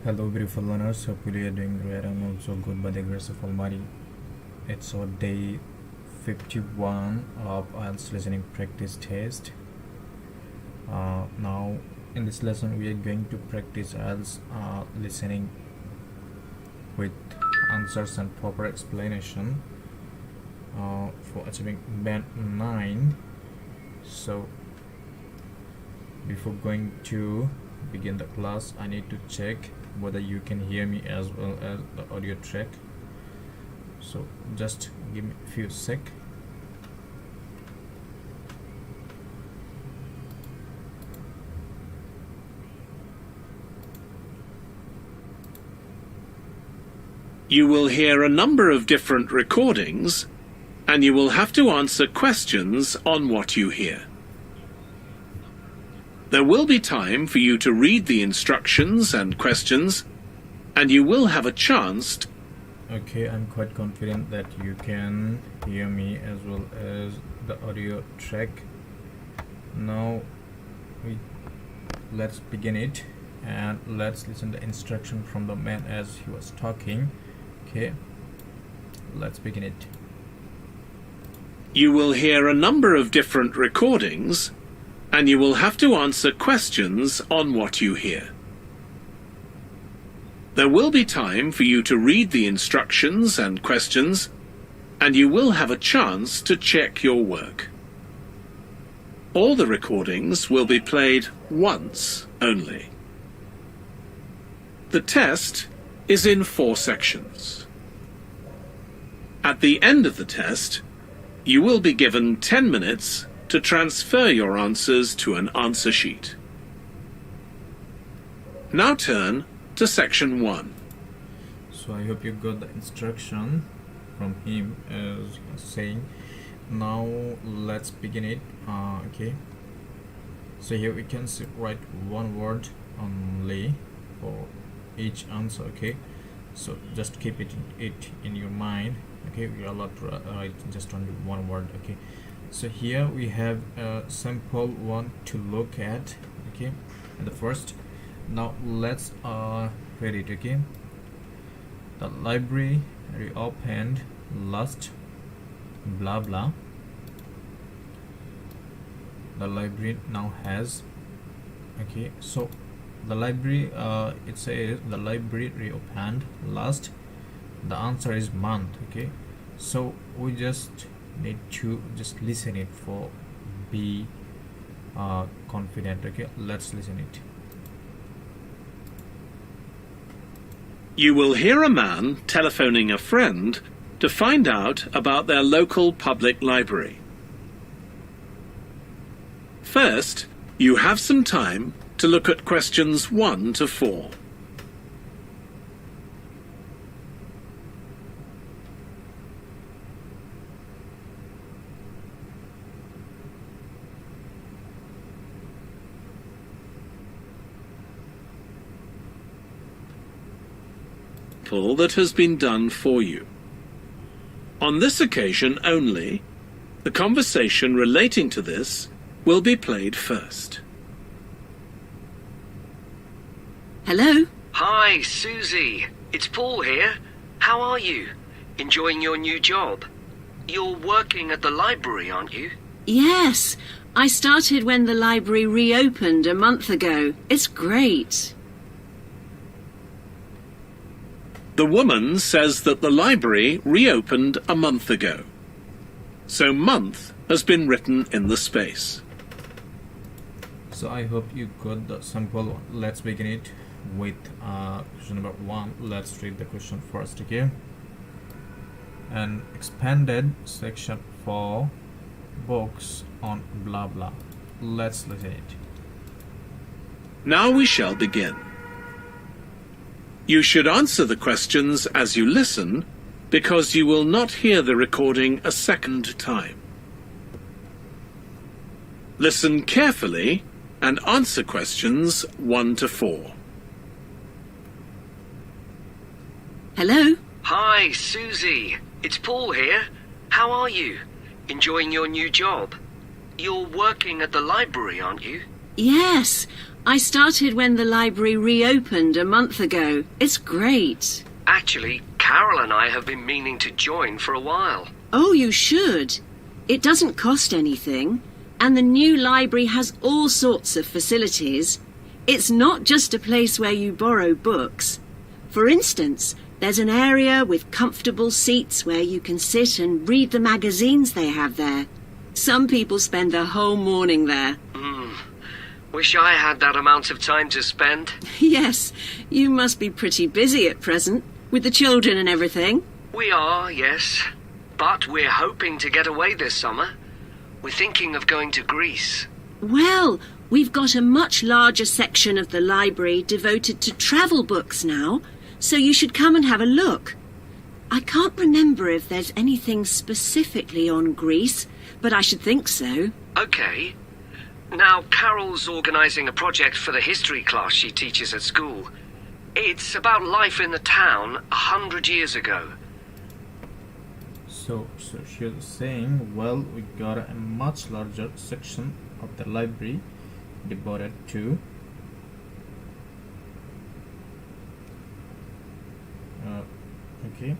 Hello, beautiful learners. Hopefully, you're doing great and also good by the grace of Almighty. It's our day 51 of IELTS listening practice test. Now, in this lesson, we are going to practice IELTS listening with answers and proper explanation for achieving band 9. So, before going to begin the class, I need to check whether you can hear me as well as the audio track. So just give me a few sec. You will hear a number of different recordings, and you will have to answer questions on what you hear. There will be time for you to read the instructions and questions, and you will have a chance to... Okay, I'm quite confident that you can hear me as well as the audio track. Now let's begin it, and let's listen the instruction from the man as he was talking. Okay, let's begin it. You will hear a number of different recordings, and you will have to answer questions on what you hear. There will be time for you to read the instructions and questions, and you will have a chance to check your work. All the recordings will be played once only. The test is in 4 sections. At the end of the test, you will be given 10 minutes to transfer your answers to an answer sheet. Now turn to section 1. So I hope you got the instruction from him as he was saying. Now let's begin it. Okay, so here we can write one word only for each answer. Okay, so just keep it in your mind. Okay, we are allowed to write just only one word. Okay, so here we have a sample one to look at. Okay, and the first, now let's read it. Okay, the library reopened last blah blah. The library now has. Okay, so the library it says the library reopened last. The answer is month. Okay, so we just need to just listen it for be confident. Okay, let's listen it. You will hear a man telephoning a friend to find out about their local public library. First, you have some time to look at questions 1 to 4. That has been done for you. On this occasion only, the conversation relating to this will be played first. Hello? Hi, Susie. It's Paul here. How are you? Enjoying your new job? You're working at the library, aren't you? Yes, I started when the library reopened a month ago. It's great. The woman says that the library reopened a month ago. So month has been written in the space. So I hope you got the sample one. Let's begin it with question number 1. Let's read the question first. Okay, an expanded section for books on blah blah. Let's listen it. Now we shall begin. You should answer the questions as you listen, because you will not hear the recording a second time. Listen carefully and answer questions 1 to 4. Hello? Hi, Susie. It's Paul here. How are you? Enjoying your new job? You're working at the library, aren't you? Yes, I started when the library reopened a month ago. It's great. Actually, Carol and I have been meaning to join for a while. Oh, you should. It doesn't cost anything, and the new library has all sorts of facilities. It's not just a place where you borrow books. For instance, there's an area with comfortable seats where you can sit and read the magazines they have there. Some people spend the whole morning there. Wish I had that amount of time to spend. Yes, you must be pretty busy at present, with the children and everything. We are, yes. But we're hoping to get away this summer. We're thinking of going to Greece. Well, we've got a much larger section of the library devoted to travel books now, so you should come and have a look. I can't remember if there's anything specifically on Greece, but I should think so. Okay. Now, Carol's organising a project for the history class she teaches at school. It's about life in the town 100 years ago. So she's saying, well, we got a much larger section of the library devoted to okay.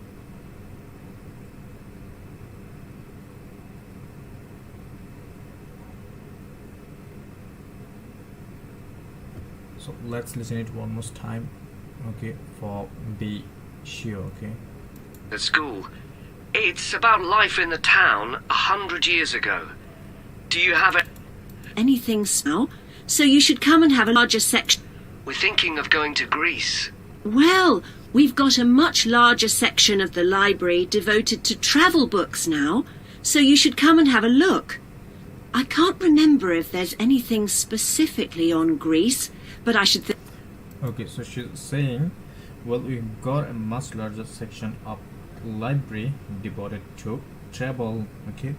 So let's listen it one more time, okay, for be sure, okay. At school. It's about life in the town 100 years ago. Do you have Anything now, so you should come and have a larger section. We're thinking of going to Greece. Well, we've got a much larger section of the library devoted to travel books now, so you should come and have a look. I can't remember if there's anything specifically on Greece, but I should think. Okay, so she's saying, well, we've got a much larger section of library devoted to travel, okay.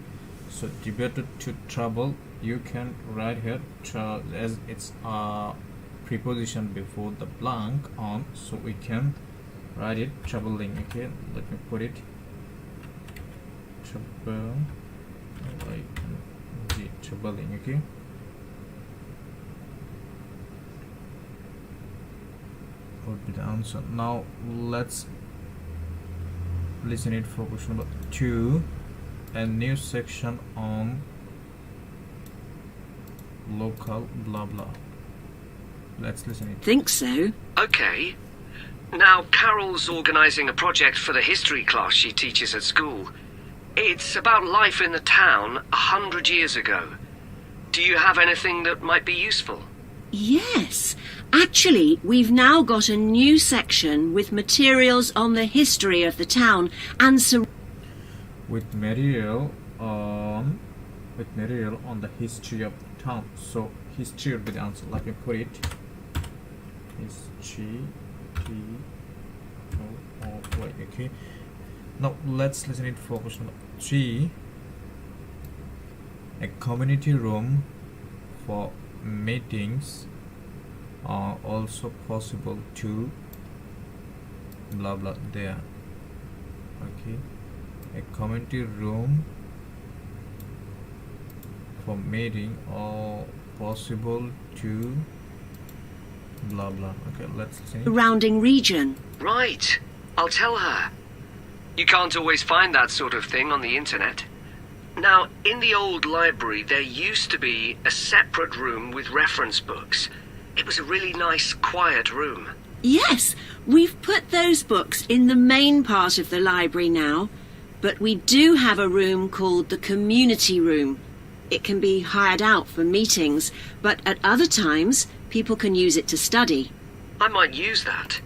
So devoted to travel, you can write here as it's a preposition before the blank on, so we can write it traveling, okay. Let me put it traveling, okay. Would be the answer. Now let's listen it for question number 2, a new section on local blah blah. Let's listen it. Think so. Okay. Now, Carol's organising a project for the history class she teaches at school. It's about life in the town 100 years ago. Do you have anything that might be useful? Yes. Actually, we've now got a new section with materials on the history of the town and some with material on the history of the town. So history will be the answer. Let me put it. History. Wait, okay. Now let's listen it for question number 3. A community room for meetings are also possible to blah blah there, okay. A community room for meeting or possible to blah blah, okay. Let's see. surrounding region. Right. I'll tell her. You can't always find that sort of thing on the internet. Now, in the old library, there used to be a separate room with reference books. It was a really nice, quiet room. Yes, we've put those books in the main part of the library now, but we do have a room called the community room. It can be hired out for meetings, but at other times, people can use it to study. I might use that.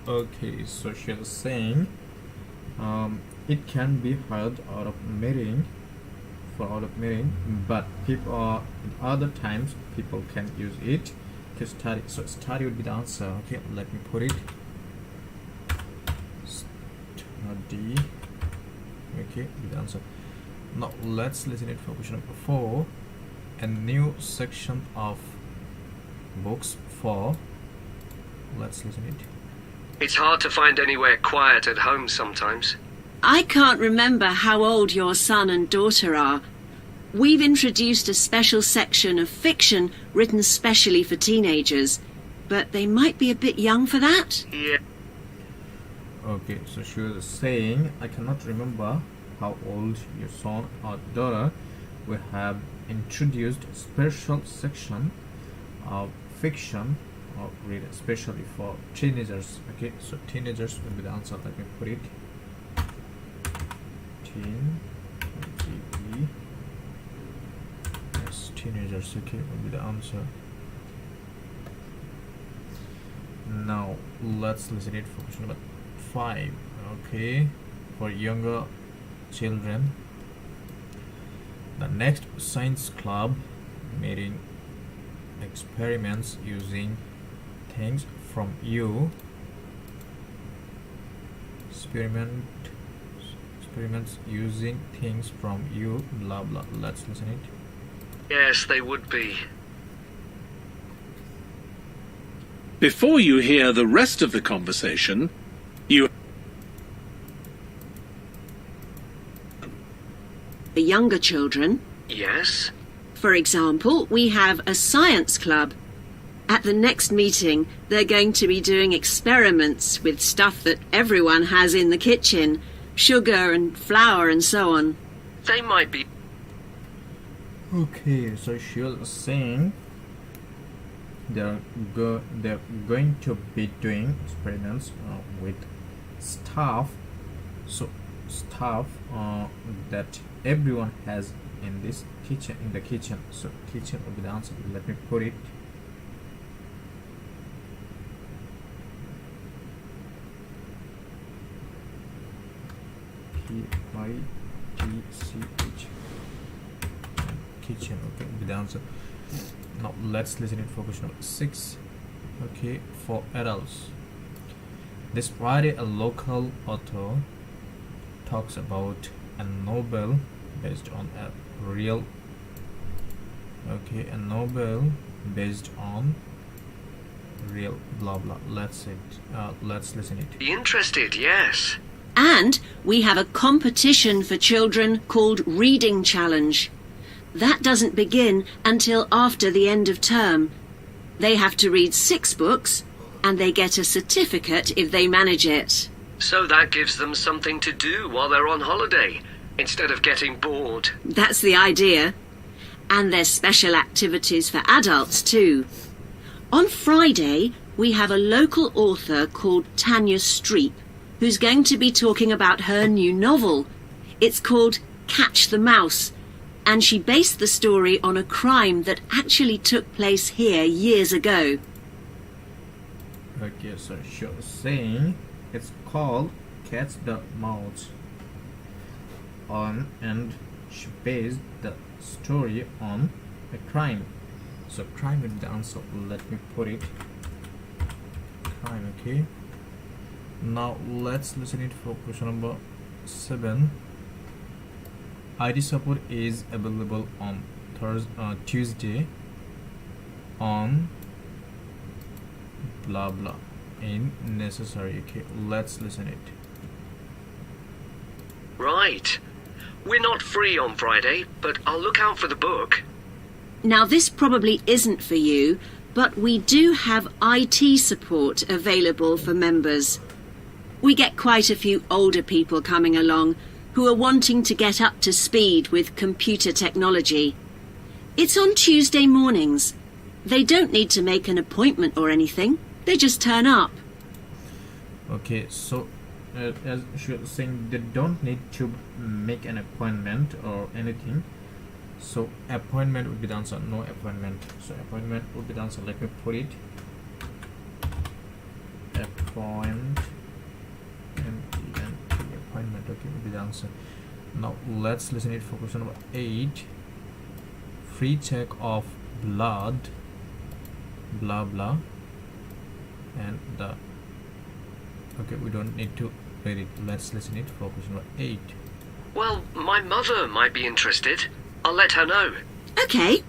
Okay, so she's saying it can be held out of meeting, but people in other times people can use it to study. So study would be the answer, okay. Let me put it study, okay, be the answer. Now let's listen it for question number 4, a new section of books for, let's listen it. It's hard to find anywhere quiet at home sometimes. I can't remember how old your son and daughter are, We've introduced a special section of fiction written specially for teenagers, but they might be a bit young for that. Yeah. Okay, so she was saying, I cannot remember how old your son or daughter. We have introduced a special section of fiction read especially for teenagers. Okay, so teenagers will be the answer. Let me put it. Yes, teenagers. Okay, will be the answer. Now let's listen it for question number 5. Okay, for younger children. The next science club meeting experiments using things from you. Experiments using things from you. Blah blah. Let's listen it. Yes, they would be. Before you hear the rest of the conversation, you The younger children. Yes? For example, we have a science club. At the next meeting, they're going to be doing experiments with stuff that everyone has in the kitchen. Sugar and flour and so on. They might be. Okay, so she was saying they're going to be doing experiments with stuff. So stuff that everyone has in this kitchen, in the kitchen. So kitchen will be the answer. Let me put it. Kitch. Kitchen. Okay, will be the answer. Now let's listen it for question number 6. Okay, for adults. This Friday, a local author talks about a novel based on a real. Okay, a novel based on real blah blah. Let's listen it. Be interested, yes. And we have a competition for children called Reading Challenge. That doesn't begin until after the end of term. They have to read 6 books and they get a certificate if they manage it. So that gives them something to do while they're on holiday, instead of getting bored. That's the idea. And there's special activities for adults too. On Friday, we have a local author called Tanya Streep, who's going to be talking about her new novel. It's called Catch the Mouse, and she based the story on a crime that actually took place here years ago. Okay, so she was saying it's called Catch the Mouse and she based the story on a crime. So crime is the answer. Let me put it. Crime. Okay, now let's listen it for question number 7. ID support is available on Tuesday on blah blah in necessary. Okay, let's listen it. Right. We're not free on Friday, but I'll look out for the book. Now, this probably isn't for you, but we do have IT support available for members. We get quite a few older people coming along who are wanting to get up to speed with computer technology. It's on Tuesday mornings. They don't need to make an appointment or anything. They just turn up. Okay, so as she was saying, they don't need to make an appointment or anything. So appointment would be the answer. No appointment. So appointment would be the answer. Let me put it. Appointment. Okay, would be the answer. Now let's listen it for question number 8. Free check of blood blah blah and the. Okay, we don't need to read it. Let's listen it for question number 8. Well, my mother might be interested. I'll let her know. Okay.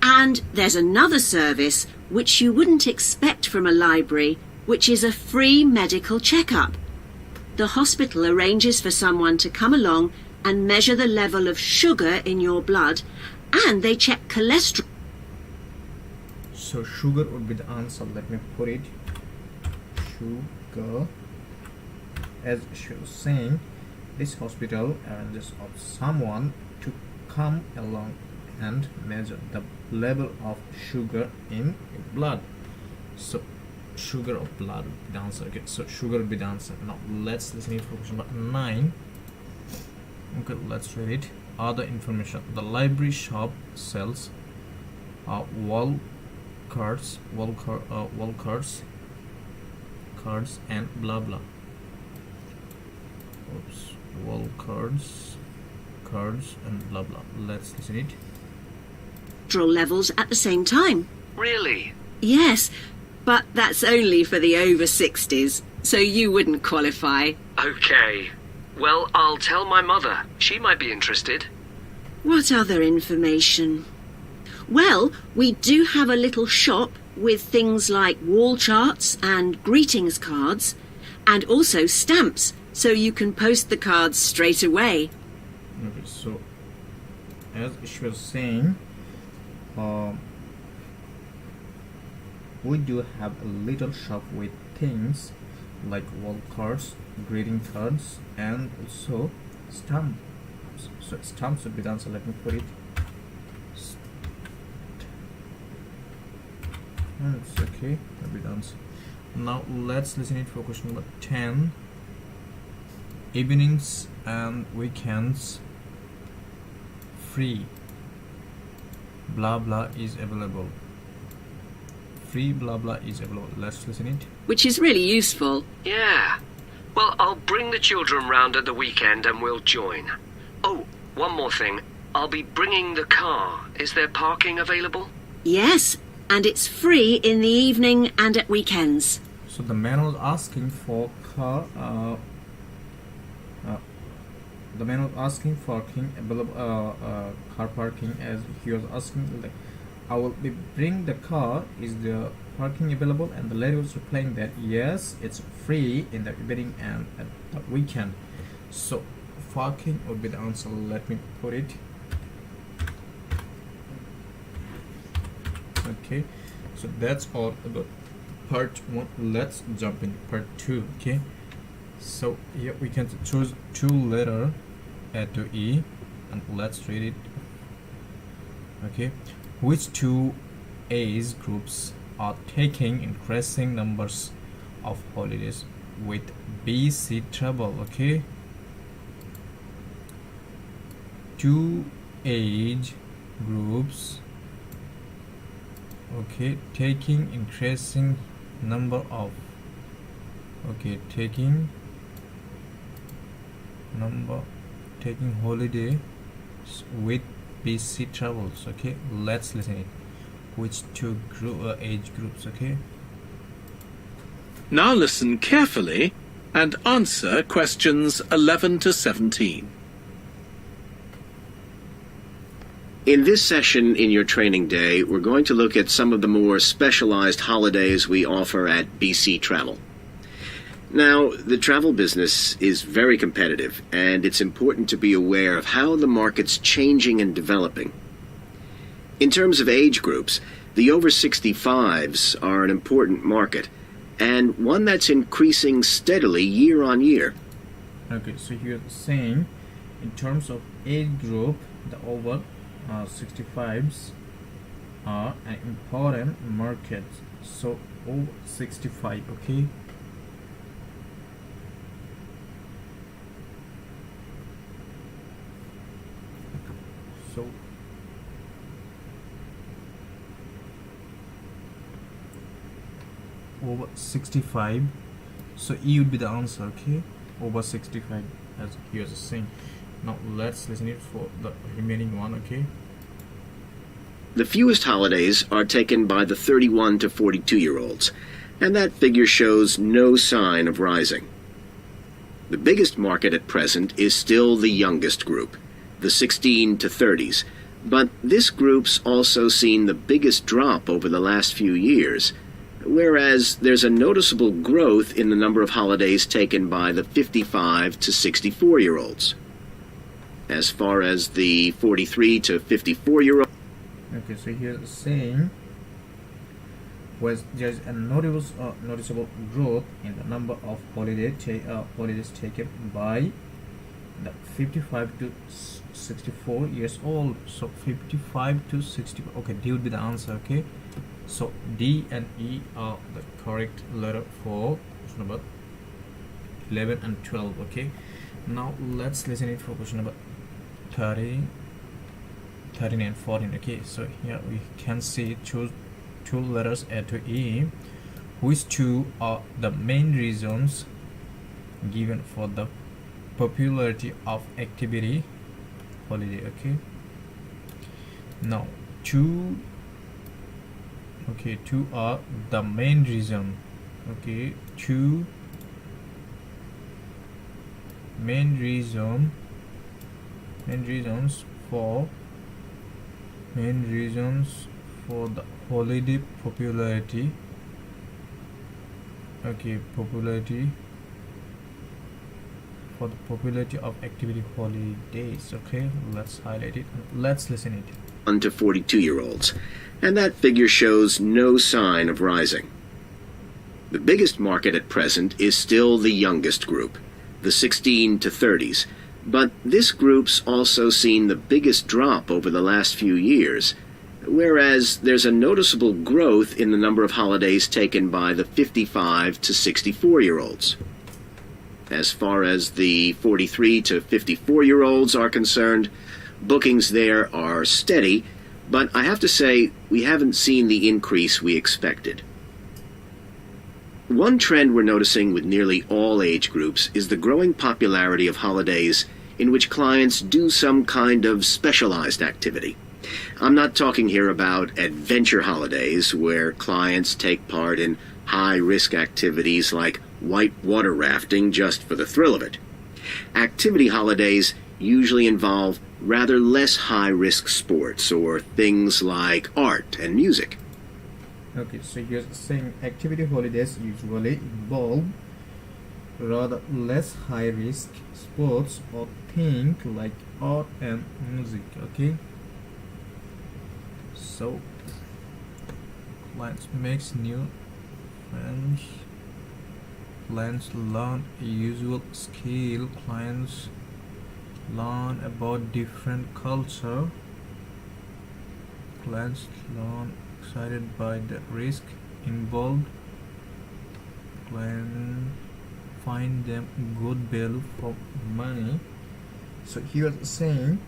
And there's another service which you wouldn't expect from a library, which is a free medical checkup. The hospital arranges for someone to come along and measure the level of sugar in your blood, and they check cholesterol. So sugar would be the answer. Let me put it. Sugar. As she was saying, this hospital arranges of someone to come along and measure the level of sugar in your blood. So sugar of blood would be the answer. Okay, so sugar would be the answer. Now let's listen for question number 9. Okay, let's read it. Other information. The library shop sells wall cards, cards and blah blah. Oops, wall cards and blah blah. Let's listen it. Levels at the same time. Really? Yes, but that's only for the over 60s, so you wouldn't qualify. Okay. Well, I'll tell my mother. She might be interested. What other information? Well, we do have a little shop with things like wall charts and greetings cards, and also stamps, so you can post the cards straight away. Okay, so as she was saying, we do have a little shop with things like wall cards, greeting cards, and also stamps. So stamps would be the answer. Let me put it. It's okay. That'll be the answer. Now let's listen it for question number 10. Evenings and weekends free blah blah is available. Free blah blah is available. Let's listen it. Which is really useful. Yeah. Well, I'll bring the children round at the weekend and we'll join. Oh, one more thing. I'll be bringing the car. Is there parking available? Yes, and it's free in the evening and at weekends. So the man was asking for car. The man was asking for car parking, as he was asking, like, I will be bring the car. Is the parking available? And the lady was replying that yes, it's free in the evening and at the weekend. So parking would be the answer. Let me put it. Okay, so that's all about part 1. Let's jump into part 2. Okay, so here we can choose 2 letters A to E, and let's read it. Okay, which 2 age groups are taking increasing numbers of holidays with BC travel? Okay, 2 age groups, okay, taking increasing number of, okay, taking holiday with BC travels. Okay, let's listen it. Which 2 age groups? Okay, Now listen carefully and answer questions 11 to 17. In this session in your training day, we're going to look at some of the more specialized holidays we offer at BC Travel. Now, the travel business is very competitive, and it's important to be aware of how the market's changing and developing. In terms of age groups, the over 65s are an important market, and one that's increasing steadily year on year. okay, so you're saying in terms of age group, the over 65s are an important market. So over 65. Okay, so over 65, so E would be the answer. Okay, over 65, as he was saying. Now let's listen it for the remaining one. Okay, The fewest holidays are taken by the 31 to 42-year-olds, and that figure shows no sign of rising. The biggest market at present is still the youngest group, the 16 to 30s, but this group's also seen the biggest drop over the last few years, whereas there's a noticeable growth in the number of holidays taken by the 55 to 64-year-olds. As far as the 43 to 54-year-old. Okay, so here it's saying was there's a noticeable growth in the number of holidays taken by the 55 to 64 years old. So 55 to 64. Okay, D would be the answer. Okay, so D and E are the correct letter for question number 11 and 12. Okay, now let's listen it for question number 30, 13 and 14. Okay, so here we can see choose two letters A to E, which two are the main reasons given for the popularity of activity holiday. Okay, now two are the main reason. Okay, two main reasons for the holiday popularity. Okay, popularity for the popularity of activity holidays. Okay, let's highlight it and let's listen it. 1 to 42-year-olds, and that figure shows no sign of rising. The biggest market at present is still the youngest group, the 16 to 30s, but this group's also seen the biggest drop over the last few years, whereas there's a noticeable growth in the number of holidays taken by the 55 to 64-year-olds. As far as the 43 to 54-year-olds are concerned, bookings there are steady, but I have to say we haven't seen the increase we expected. One trend we're noticing with nearly all age groups is the growing popularity of holidays in which clients do some kind of specialized activity. I'm not talking here about adventure holidays where clients take part in high-risk activities like whitewater rafting just for the thrill of it. Activity holidays usually involve rather less high-risk sports or things like art and music. Okay, so you're saying activity holidays usually involve rather less high-risk sports or things like art and music. Okay, so clients makes new friends, clients learn a usual skill, clients learn about different culture, clients learn excited by the risk involved, clients find them good value for money. So here saying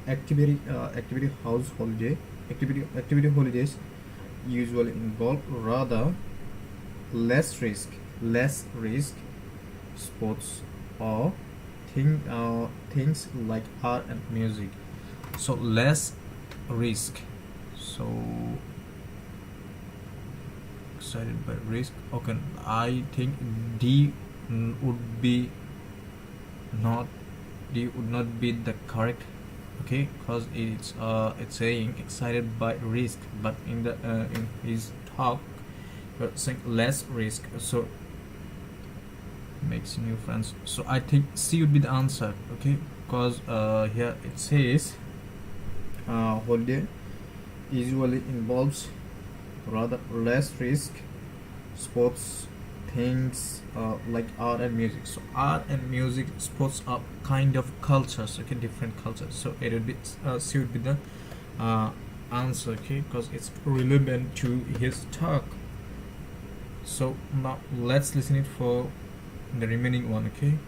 activity holidays usually involve rather less risk sports or things like art and music. So less risk, so excited by risk. Okay, I think D would not be the correct. Okay, because it's saying excited by risk, but in the in his talk we're saying less risk, so makes new friends. So I think C would be the answer. Okay, because here it says holiday usually involves rather less risk sports things like art and music. So art and music, sports are kind of cultures. Okay, different cultures. So it would be C would be the answer. Okay, because it's relevant to his talk. So now let's listen it for the remaining one. Okay,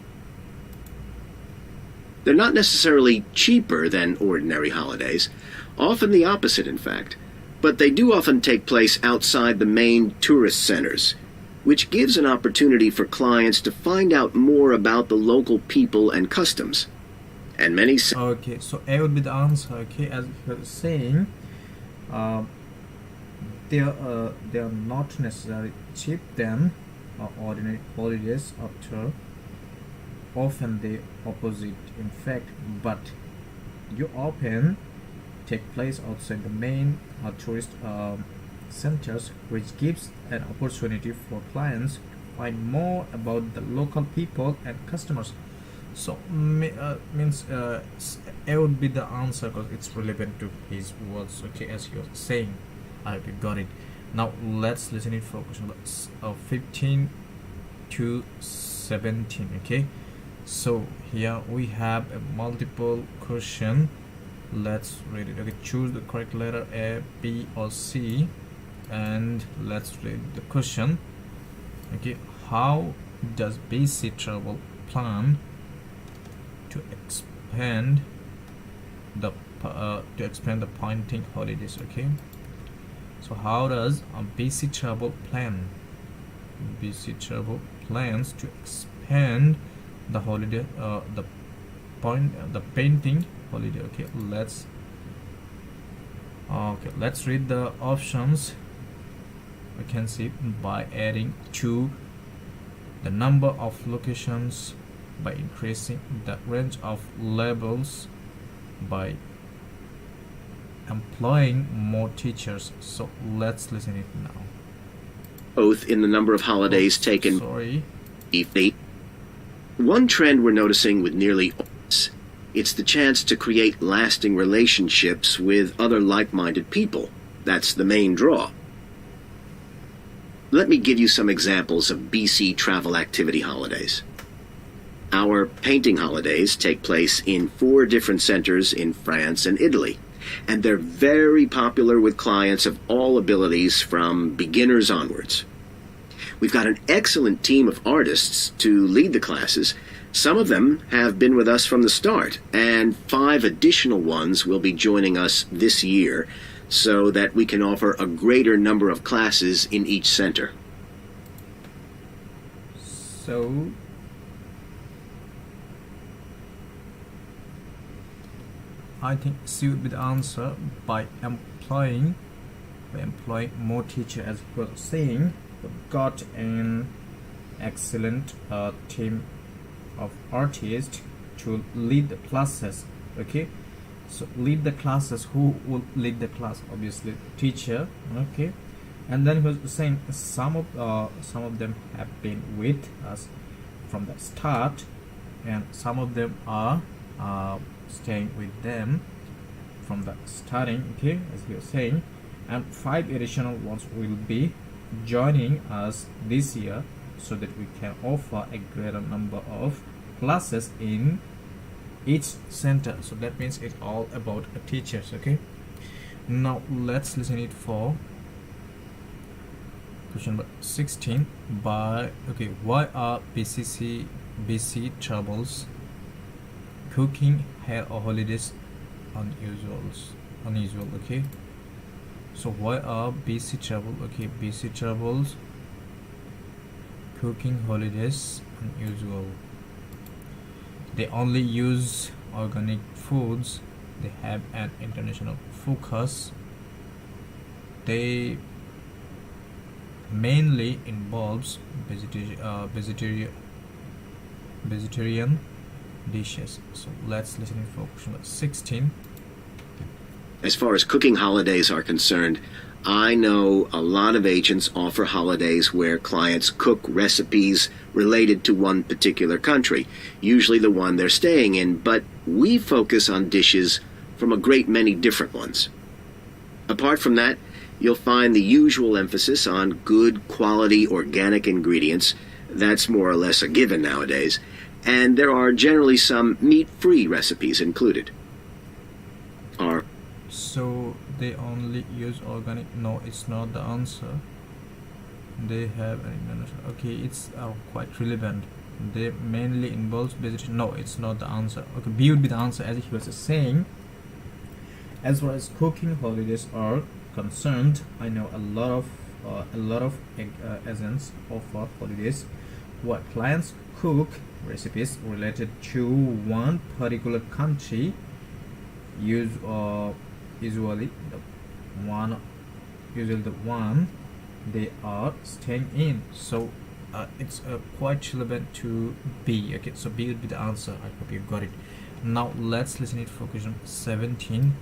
They're not necessarily cheaper than ordinary holidays, often the opposite in fact, but they do often take place outside the main tourist centers, which gives an opportunity for clients to find out more about the local people and customs. And many okay, so A would be the answer. Okay, as you're saying, they are not necessarily cheap than ordinary holidays. After often the opposite in fact, but you often take place outside the main tourist centers, which gives an opportunity for clients to find more about the local people and customers. So means A would be the answer because it's relevant to his words, okay, as he was saying. I hope you got it. Now let's listen it for question 15 to 17. Okay, so here we have a multiple question. Let's read it. Okay, choose the correct letter A, B or C, and let's read the question. Okay, how does BC Travel plan to expand the pointing holidays? Okay, so how does BC Travel plan? BC Travel plans to expand the holiday, the painting holiday. Okay, let's read the options. We can see by adding to the number of locations, by increasing the range of labels, by employing more teachers. So let's listen it now. Both in the number of holidays taken. Sorry. One trend we're noticing with nearly all, it's the chance to create lasting relationships with other like-minded people. That's the main draw. Let me give you some examples of BC travel activity holidays. Our painting holidays take place in 4 different centers in France and Italy, and they're very popular with clients of all abilities from beginners onwards. We've got an excellent team of artists to lead the classes. Some of them have been with us from the start, and 5 additional ones will be joining us this year, so that we can offer a greater number of classes in each center. So I think C would be the answer. By employing more teachers, as he was saying. We've got an excellent team of artists to lead the classes. Okay, so lead the classes. Who will lead the class? Obviously teacher. Okay, and then he was saying some of them have been with us from the start, and some of them are staying with them from the starting. Okay, as he was saying, and 5 additional ones will be joining us this year, so that we can offer a greater number of classes in each center. So that means it's all about teachers. Okay, now let's listen it for question number 16. Why are BC Travels cooking hair or holidays unusual? Okay, so why are BC Travels cooking holidays unusual? They only use organic foods. They have an international focus. They mainly involves vegetarian dishes. So let's listen for question 16. As far as cooking holidays are concerned, I know a lot of agents offer holidays where clients cook recipes related to one particular country, usually the one they're staying in, but we focus on dishes from a great many different ones. Apart from that, you'll find the usual emphasis on good quality organic ingredients. That's more or less a given nowadays, and there are generally some meat-free recipes included. So they only use organic? No, it's not the answer. They have an international. Okay, it's quite relevant. They mainly involves vegetarian. No, it's not the answer. Okay, B would be the answer, as he was saying. As far as cooking holidays are concerned, I know a lot of agents offer holidays where clients cook recipes related to one particular country. Usually the one they are staying in. So it's quite relevant to B. Okay, so B would be the answer. I hope you got it. Now let's listen it for question 17.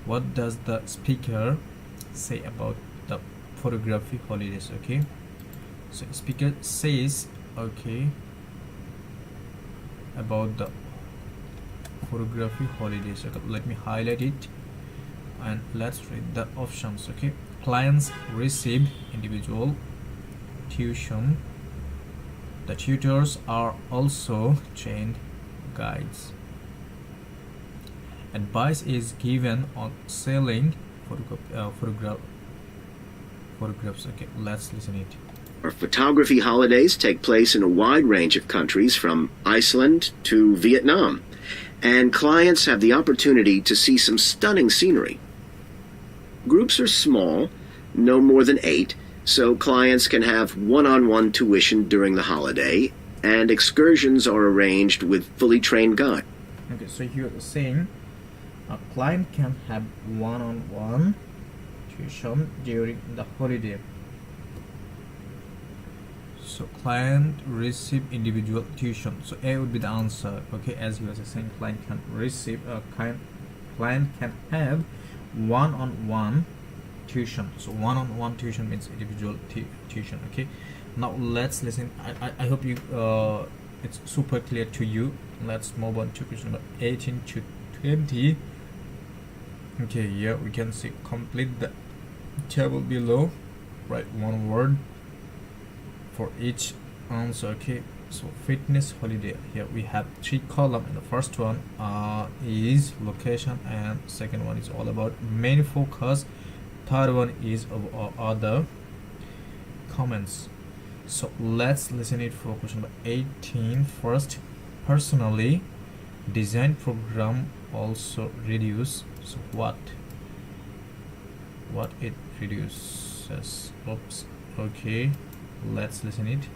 What does the speaker say about the photography holidays? Okay, so speaker says, okay, about the photography holidays. Okay, let me highlight it and let's read the options. Okay, clients receive individual tuition. The tutors are also trained guides. Advice is given on selling photographs. Okay, let's listen it. Our photography holidays take place in a wide range of countries from Iceland to Vietnam, and clients have the opportunity to see some stunning scenery. Groups are small, no more than 8, so clients can have one-on-one tuition during the holiday, and excursions are arranged with fully trained guides. Okay, so you're saying a client can have one-on-one tuition during the holiday. So client receive individual tuition. So A would be the answer. Okay, as you were saying, client can receive client can have one-on-one tuition. So one-on-one tuition means individual tuition. Okay, now let's listen. I hope you it's super clear to you. Let's move on to question number 18 to 20. Okay, here we can see complete the table below. Write one word for each answer. Okay, so fitness holiday, here we have 3 columns, and the first one is location, and second one is all about main focus, third one is of other comments. So let's listen it for question number 18 first. Personally designed program also reduce. So what it reduces. Oops. Okay, let's listen it.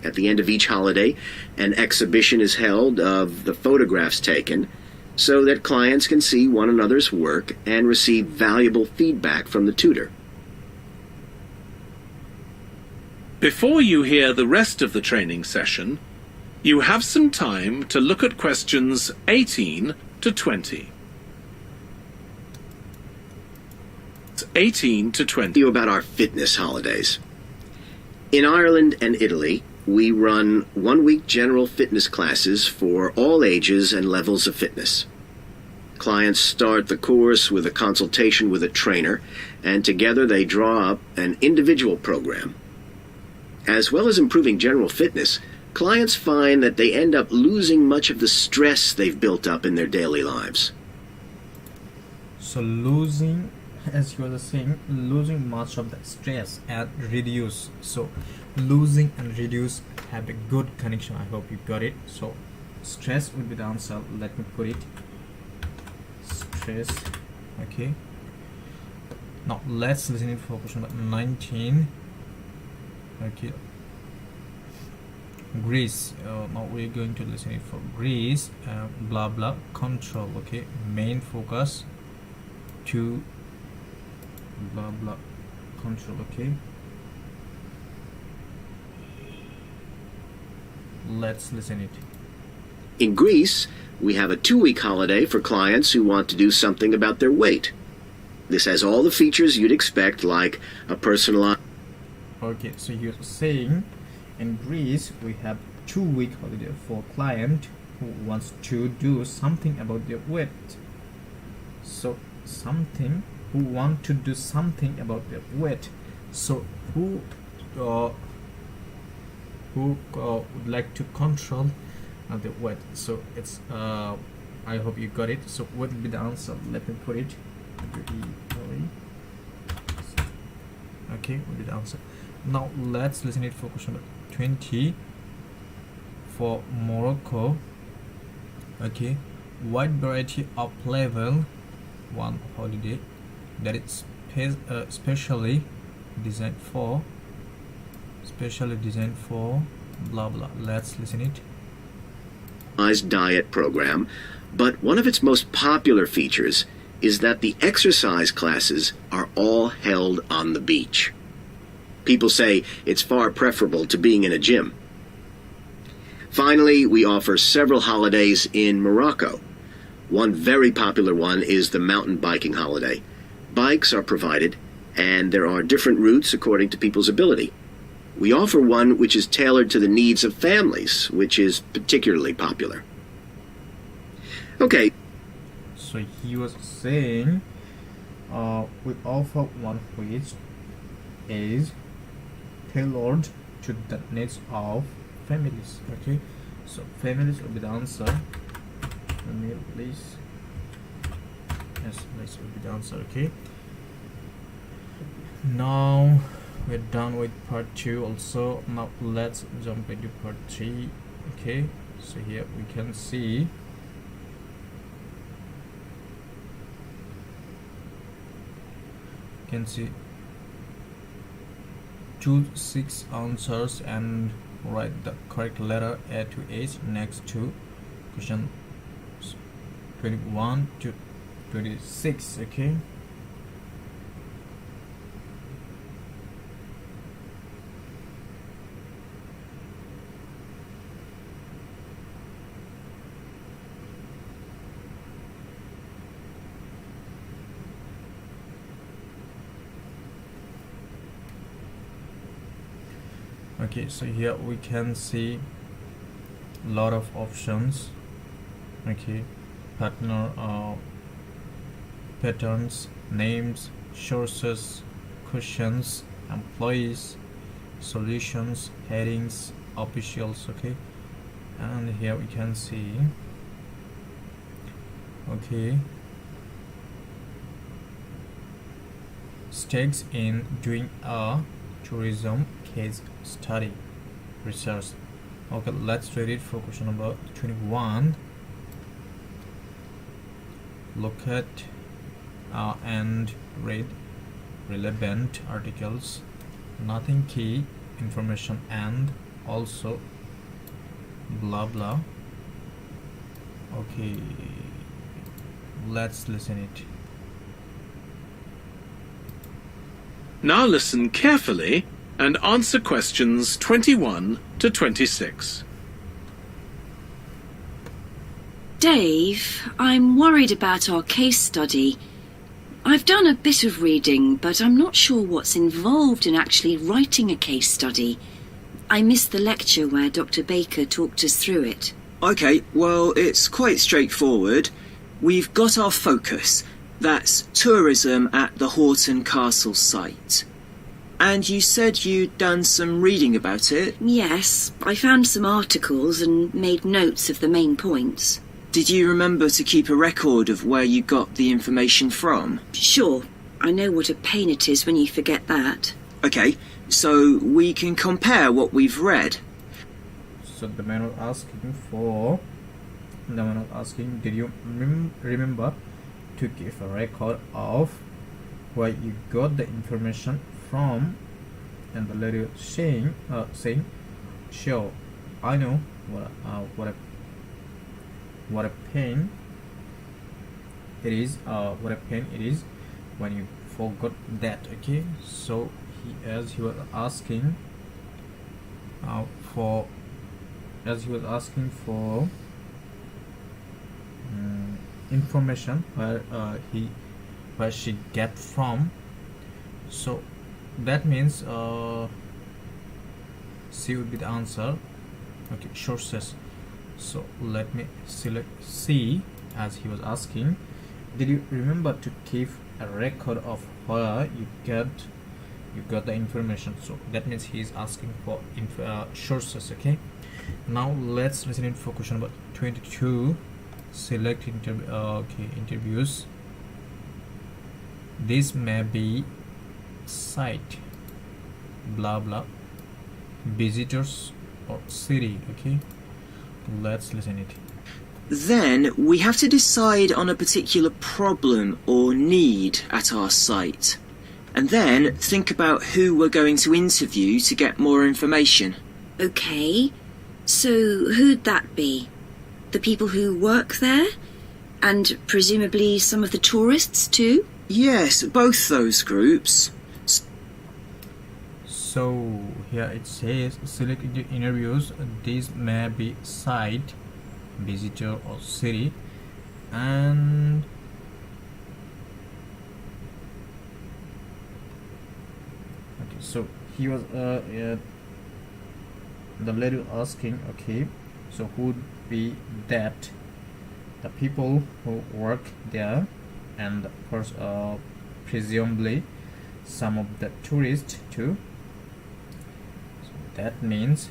At the end of each holiday, an exhibition is held of the photographs taken so that clients can see one another's work and receive valuable feedback from the tutor. Before you hear the rest of the training session, you have some time to look at questions 18 to 20. 18 to 20. You about our fitness holidays. In Ireland and Italy, we run 1-week general fitness classes for all ages and levels of fitness. Clients start the course with a consultation with a trainer, and together they draw up an individual program. As well as improving general fitness, clients find that they end up losing much of the stress they've built up in their daily lives. So losing, as you were saying, losing much of the stress and reduce. So losing and reduce have a good connection. I hope you got it. So stress would be the answer. Let me put it. Stress. Okay, now let's listen it for question number 19. Okay, Greece. Now we're going to listen it for Greece. Blah blah control. Okay, main focus to blah blah control. Okay, let's listen it. In Greece, we have a 2-week holiday for clients who want to do something about their weight. This has all the features you'd expect, like a personalized... Okay, so you're saying in Greece we have 2-week holiday for client who wants to do something about their weight. So something who want to do something about their weight. So who would like to control the weight. So it's I hope you got it. So what would be the answer? Let me put it. Okay, what would be the answer? Now let's listen it for question 20 for Morocco. Okay, wide variety of level 1 holiday that is specially designed for blah blah. Let's listen it. Diet program, but one of its most popular features is that the exercise classes are all held on the beach. People say it's far preferable to being in a gym. Finally, we offer several holidays in Morocco. One very popular one is the mountain biking holiday. Bikes are provided, and there are different routes according to people's ability. We offer one which is tailored to the needs of families, which is particularly popular. Okay. So he was saying we offer one which is tailored to the needs of families. Okay, so families will be the answer. Families. Yes, this will be the answer. Okay, now we're done with part 2 also. Now let's jump into part 3. Okay, so here we can see choose 6 answers and write the correct letter A to H next to question 21 to 26. Okay, so here we can see a lot of options. Okay, partner, patterns, names, sources, questions, employees, solutions, headings, officials. Okay, and here we can see stakes in doing a tourism case study research. Okay, let's read it for question number 21. Look at and read relevant articles, nothing key information, and also blah blah. Okay, let's listen it. Now listen carefully and answer questions 21 to 26. Dave, I'm worried about our case study. I've done a bit of reading, but I'm not sure what's involved in actually writing a case study. I missed the lecture where Dr. Baker talked us through it. Okay, well, it's quite straightforward. We've got our focus. That's tourism at the Horton Castle site. And you said you'd done some reading about it? Yes, I found some articles and made notes of the main points. Did you remember to keep a record of where you got the information from? Sure, I know what a pain it is when you forget that. Okay, so we can compare what we've read. So the man was asking, did you remember to keep a record of where you got the information from? And the lady was saying, sure, I know what a pain it is. What a pain it is when you forgot that. Okay, so he was asking for information where she get from. So that means C would be the answer. Okay, sources. So let me select C as he was asking. Did you remember to keep a record of where you got the information? So that means he is asking for sources. Okay, now let's listen in for question number 22. Select interviews. This may be site blah blah, visitors or city. Okay, let's listen it. Then we have to decide on a particular problem or need at our site, and then think about who we're going to interview to get more information. Okay, so who'd that be? The people who work there? And presumably some of the tourists too? Yes, both those groups. So here it says select interviews. These may be site, visitor or city. And okay, so he was the lady asking, okay, so who would be that? The people who work there, and of course presumably some of the tourists too. So that means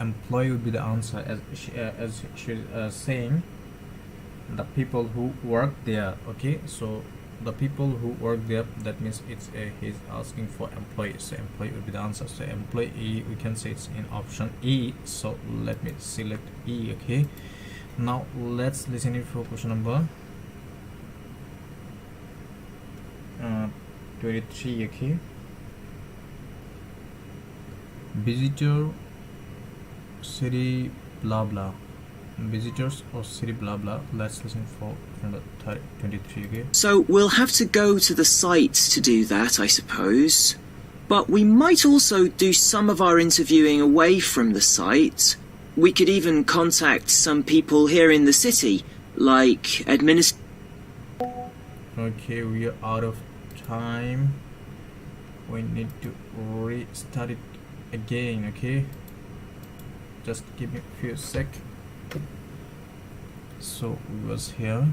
employee would be the answer, as she's saying the people who work there. Okay, so the people who work there, that means it's he's asking for employee, so employee would be the answer. So employee, we can say it's in option E, so let me select E. Okay, now let's listen it for question number 23. Okay, visitor city blah blah, visitors or city blah blah. Let's listen for number 23. Okay, So we'll have to go to the site to do that, I suppose. But we might also do some of our interviewing away from the site. We could even contact some people here in the city, like okay, we are out of time. We need to restart it again. Okay, just give me a few sec. So we was here.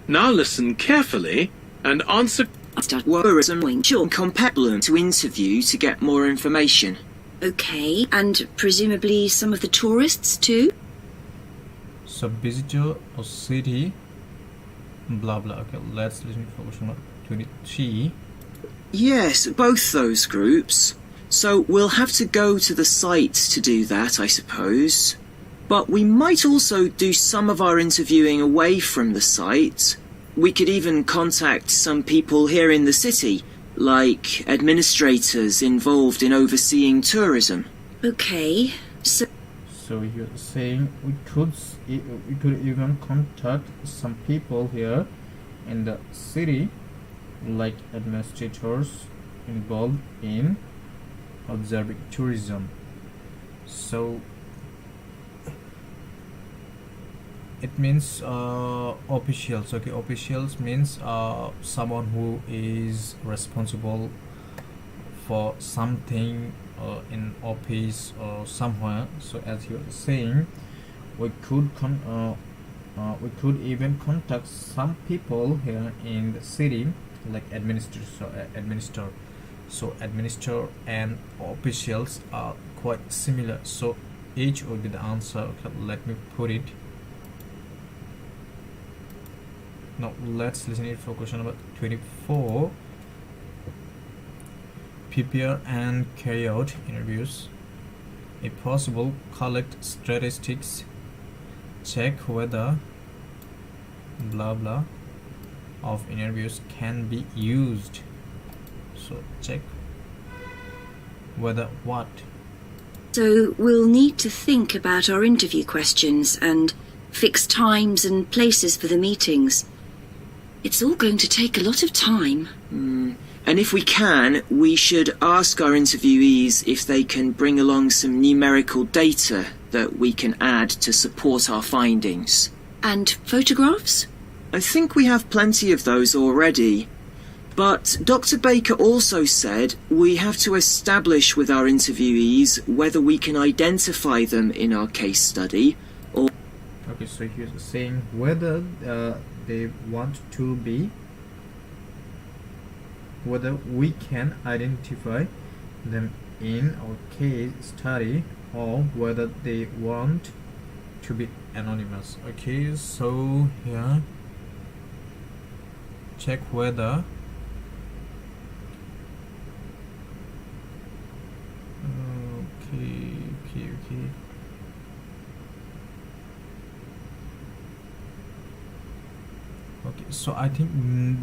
Now listen carefully and answer. tourism compellum to interview to get more information. Okay, and presumably some of the tourists too? So visitor or city blah blah. Okay, let's listen for question number 23. Yes, both those groups. So we'll have to go to the site to do that, I suppose. But we might also do some of our interviewing away from the site. We could even contact some people here in the city, like administrators involved in overseeing tourism. Okay, so you're saying we could even contact some people here in the city, like administrators involved in observing tourism. So it means officials. Okay, officials means someone who is responsible for something in office or somewhere. So as you're saying, we could even contact some people here in the city, like administrator. So administrator and officials are quite similar, so each will be the answer. Okay, let me put it. Now let's listen it for question number 24. Prepare and carry out interviews. If possible, collect statistics, check whether blah blah of interviews can be used. So check whether what. So we'll need to think about our interview questions and fix times and places for the meetings. It's all going to take a lot of time. And if we can, we should ask our interviewees if they can bring along some numerical data that we can add to support our findings. And photographs? I think we have plenty of those already. But Dr. Baker also said we have to establish with our interviewees whether we can identify them in our case study or... Okay, so he's saying whether they want to be, whether we can identify them in our case study, or whether they want to be anonymous. Okay, so here check whether okay. Okay, so I think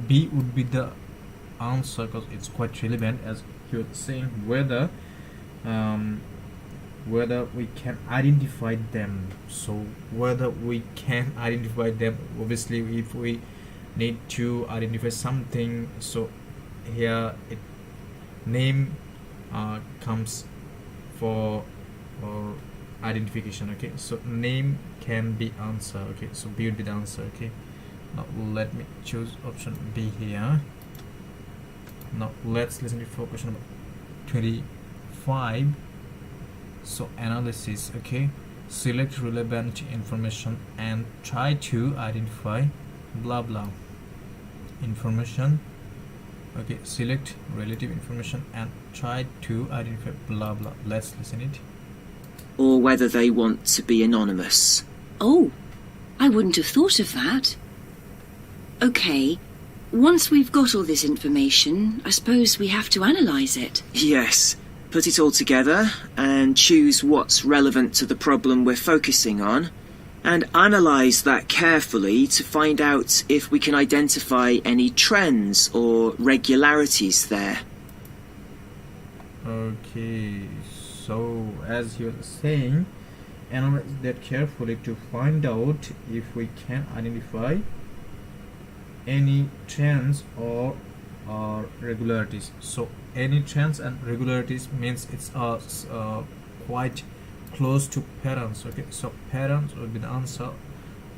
B would be the answer because it's quite relevant, as you're saying whether we can identify them. So whether we can identify them, obviously if we need to identify something, so here name comes for identification. Okay, so name can be answer. Okay, so B would be the answer. Okay, Now let me choose option B here. Now let's listen for question number 25. So analysis, okay. Select relevant information and try to identify blah blah information. Okay, select relative information and try to identify blah blah. Let's listen it. Or whether they want to be anonymous. Oh, I wouldn't have thought of that. OK, once we've got all this information, I suppose we have to analyse it. Yes, put it all together and choose what's relevant to the problem we're focusing on, and analyse that carefully to find out if we can identify any trends or regularities there. Okay, so as you're saying, analyze that carefully to find out if we can identify any trends or regularities. So any trends and regularities means it's quite close to patterns. Okay, so patterns would be the answer.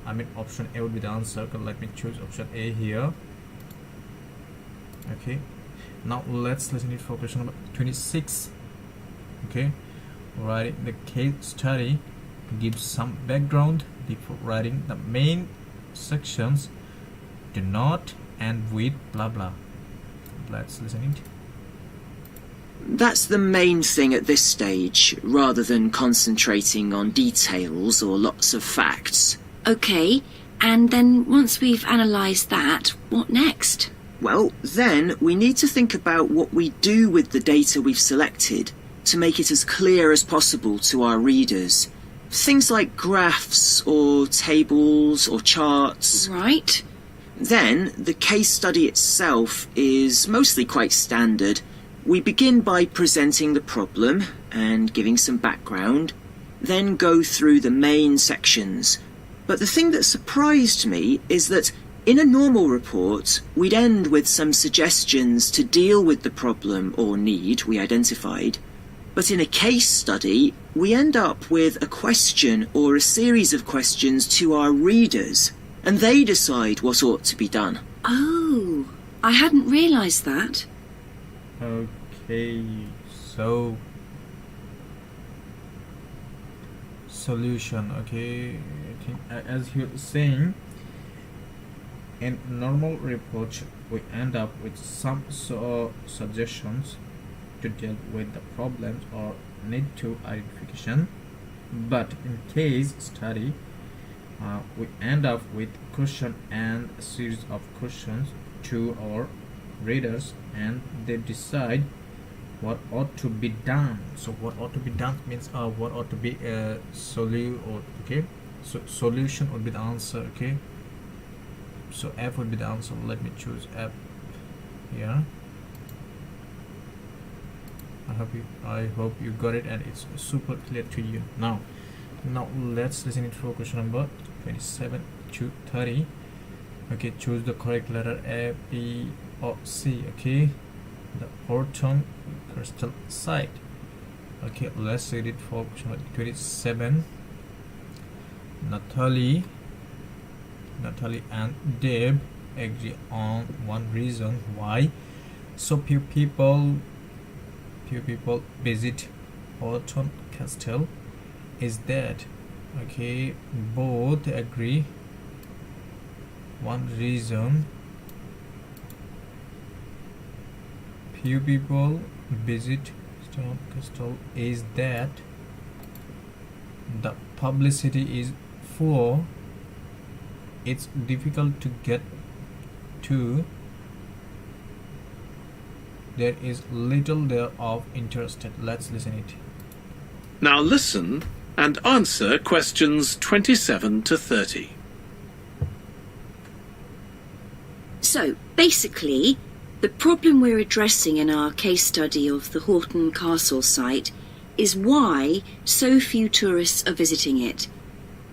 I mean option A would be the answer. Let me choose option A here. Okay, now let's listen it for question number 26. Okay, writing the case study, gives some background before writing the main sections. Do not end with blah blah. Let's listen it. That's the main thing at this stage, rather than concentrating on details or lots of facts. OK, and then once we've analysed that, what next? Well, then we need to think about what we do with the data we've selected to make it as clear as possible to our readers. Things like graphs or tables or charts. Right. Then, the case study itself is mostly quite standard. We begin by presenting the problem and giving some background, then go through the main sections. But the thing that surprised me is that in a normal report, we'd end with some suggestions to deal with the problem or need we identified. But in a case study, we end up with a question or a series of questions to our readers, and they decide what ought to be done. Oh, I hadn't realised that. Okay, so solution. Okay, I think as you're saying, in normal report we end up with some suggestions to deal with the problems or need to identification, but in case study we end up with question and a series of questions to our readers, and they decide what ought to be done. So what ought to be done means what ought to be a okay, so solution would be the answer. Okay, so F would be the answer. Let me choose F here. I hope you got it and it's super clear to you now. Let's listen it for question number 27 to 30. Okay, choose the correct letter A, B or C. Okay, the Horton crystal site. Okay, let's read it for question number 27. Natalie and Deb agree on one reason why so few people visit Horton Castle is that, okay, both agree one reason few people visit Horton Castle is that the publicity is poor, it's difficult to get to, there is little there of interest. Let's listen it. Now listen and answer questions 27 to 30. So, basically, the problem we're addressing in our case study of the Horton Castle site is why so few tourists are visiting it.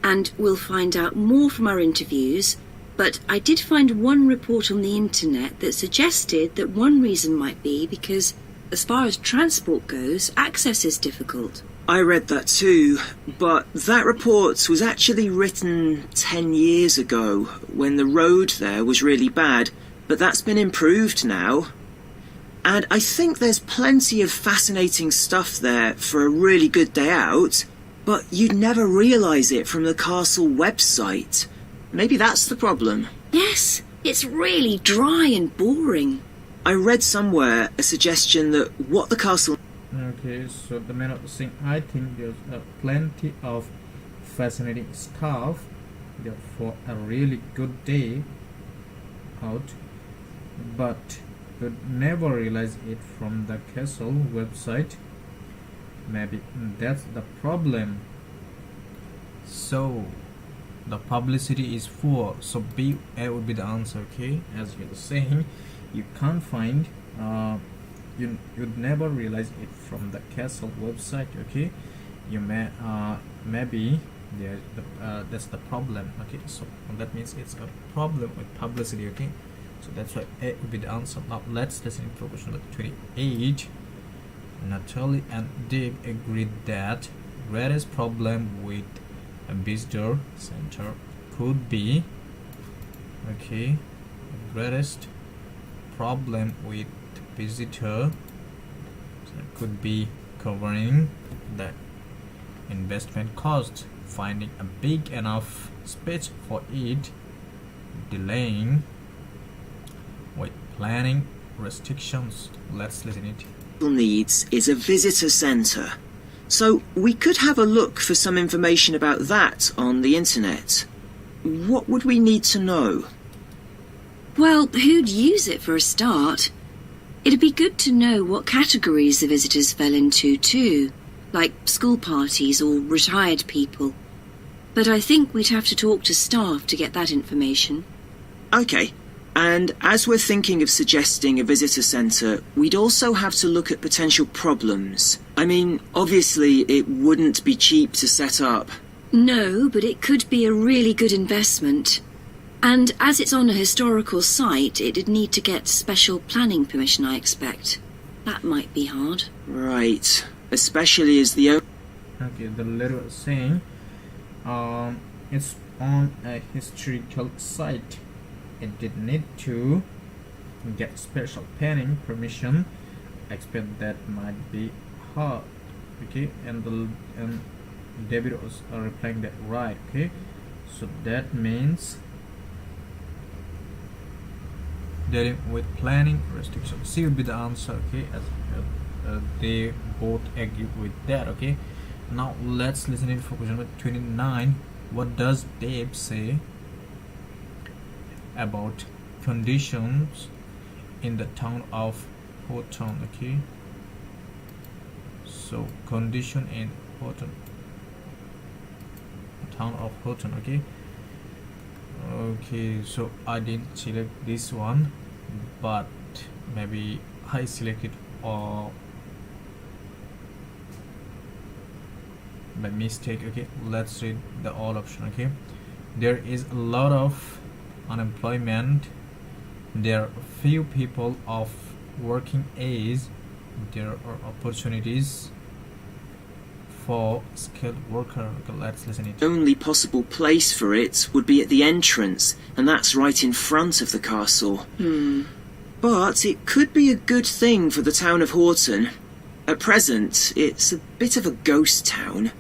And we'll find out more from our interviews, but I did find one report on the internet that suggested that one reason might be because, as far as transport goes, access is difficult. I read that too, but that report was actually written 10 years ago when the road there was really bad, but that's been improved now. And I think there's plenty of fascinating stuff there for a really good day out, but you'd never realise it from the castle website. Maybe that's the problem. Yes, it's really dry and boring. I read somewhere a suggestion that what the castle... Okay, so the man of the thing, I think there's plenty of fascinating stuff there for a really good day out, but you'd never realize it from the castle website. Maybe that's the problem. So the publicity is poor, so B would be the answer. Okay, as you're saying, you can't find you'd never realize it from the castle website. Okay, you may maybe that's the problem. Okay, so that means it's a problem with publicity. Okay, so that's why A would be the answer. Now let's listen to question number 28. Natalie and Dave agreed that greatest problem with a visitor center could be, okay, greatest problem with visitor could be covering the investment cost, finding a big enough space for it, delaying with planning restrictions. Let's listen it. needs is a visitor centre. So we could have a look for some information about that on the internet. What would we need to know? Well, who'd use it for a start? It'd be good to know what categories the visitors fell into too, like school parties or retired people. But I think we'd have to talk to staff to get that information. Okay, and as we're thinking of suggesting a visitor centre, we'd also have to look at potential problems. I mean, obviously it wouldn't be cheap to set up. No, but it could be a really good investment. And as it's on a historical site, it'd need to get special planning permission, I expect. That might be hard. Right, especially as the... Okay, the letter is saying it's on a historical site. It did need to get special planning permission. I expect that might be hard. Okay, and David was replying that right. Okay, so that means dealing with planning restrictions. C will be the answer. Okay, as they both agree with that. Okay, now let's listen in for question number 29. What does Dave say about conditions in the town of Horton? Okay, so condition in Horton, town of Horton. Okay, so I didn't select this one, but maybe I selected or by mistake. Okay, let's read the all option. Okay, there is a lot of unemployment, there are few people of working age, there are opportunities for skilled worker. Okay, let's listen it. The only possible place for it would be at the entrance, and that's right in front of the castle. But it could be a good thing for the town of Horton. At present, it's a bit of a ghost town.